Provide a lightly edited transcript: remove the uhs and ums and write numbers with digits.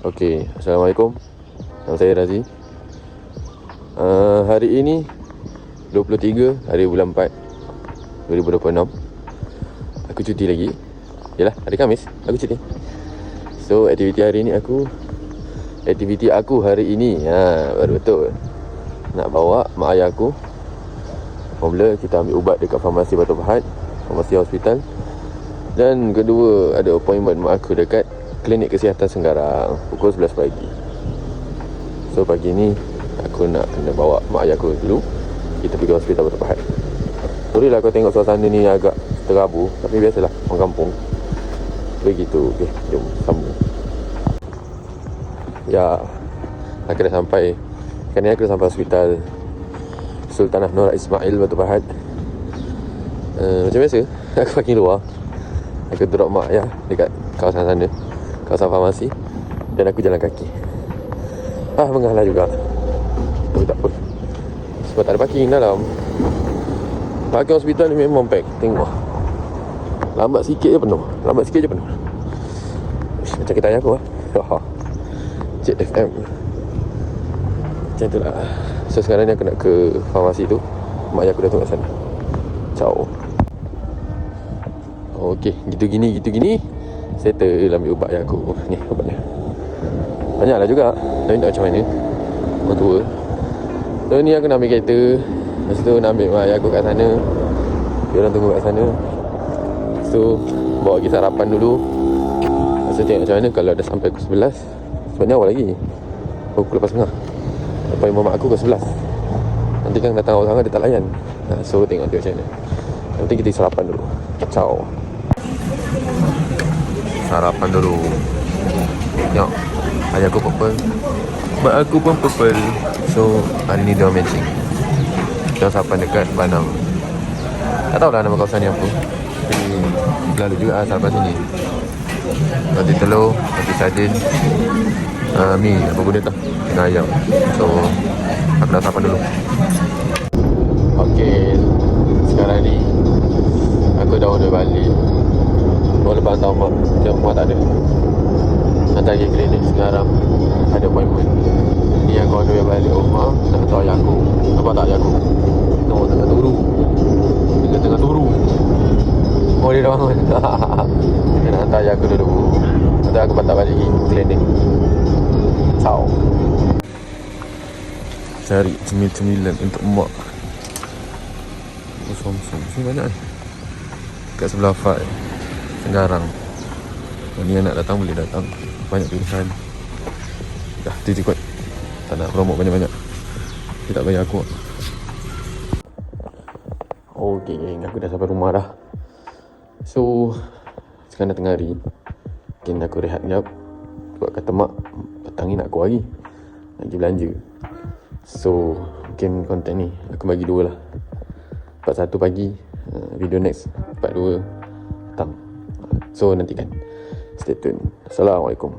Okey, Assalamualaikum. Nama saya Razi. Hari ini 23 hari bulan 4 2026. Aku cuti lagi. Yalah, hari Khamis aku cuti. So, aktiviti aku hari ini baru betul nak bawa mak ayah aku. Mula kita ambil ubat dekat farmasi Batu Pahat, farmasi hospital. Dan kedua, ada appointment mak aku dekat klinik kesihatan Senggarang pukul 11 pagi. So pagi ni aku nak kena bawa mak ayah aku dulu. Kita pergi hospital Batu Pahat. Sorry lah kau tengok suasana ni agak terabu, tapi biasalah orang kampung. Begitu. Okay, jom sambung. Ya, aku dah sampai. Kan ni aku dah sampai hospital Sultanah Nora Ismail Batu Pahat. Macam biasa, aku parking luar. Aku drop mak ayah dekat kawasan sana, kawasan farmasi. Dan aku jalan kaki. Mengalah juga, tapi tak apa, sebab tak ada parking dalam. Parking hospital ni memang pack. Tengok, lambat sikit je penuh. Macam kereta ayah aku Jet FM. Macam tu lah. So sekarang ni aku nak ke farmasi tu. Mak ayah aku dah tunggu sana. Ciao. Okey, gitu gini settle ambil ubat ayah aku. Ni ubatnya. Banyaklah juga, tapi tak macam mana. Orang tua. So ni aku nak ambil kereta. Lepas tu nak ambil mak ayah aku kat sana. Dia orang tunggu kat sana. So bawa pergi sarapan dulu. Lepas tu tengok macam mana kalau dah sampai pukul 11. Sebabnya awal lagi, pukul 8.30. Lepas mak aku pukul 11. Nanti kan datang awal sangat dia tak layan. So tengok dia macam mana. Nanti kita sarapan dulu. Ciao. Sarapan dulu. Tengok, ayah aku purple, mak aku pun purple. So hari ni dia matching. Kita sarapan dekat Banam. Tak tahulah nama kawasan ni apa, tapi lalu juga sarapan sini. Roti telur, roti sardin, mi apa benda tu dengan ayam. So aku dah sarapan dulu. Okey, sekarang ni aku dah order balik. Baru lepas hantar mak, mak tak ada. Hantar pergi klinik sekarang, ada appointment. Ni aku order balik rumah. Nak hantar ayah aku. Nampak tak ayah aku? Tengok tengah turu. Tengah turu. Oh, dia dah bangun. Kita nak hantar ayah aku dulu. Nanti aku patah balik pergi klinik. Ciao. Cari cemil-cemilan untuk mak. Som-som. Sini banyak ni. Kat sebelah Fat Senggarang. Ni yang nak datang boleh datang. Banyak pilihan. Dah, tu kot. Tak nak promote banyak-banyak. Dia tak bayar aku. Okay, aku dah sampai rumah dah. So sekarang dah tengah hari. Mungkin aku rehat sekejap. Sebab kata mak petang ni nak keluar lagi, nak pergi belanja. So mungkin konten ni aku bagi dua lah. Part 1 pagi, video next part 2 petang. So nantikan. Stay tune. Assalamualaikum.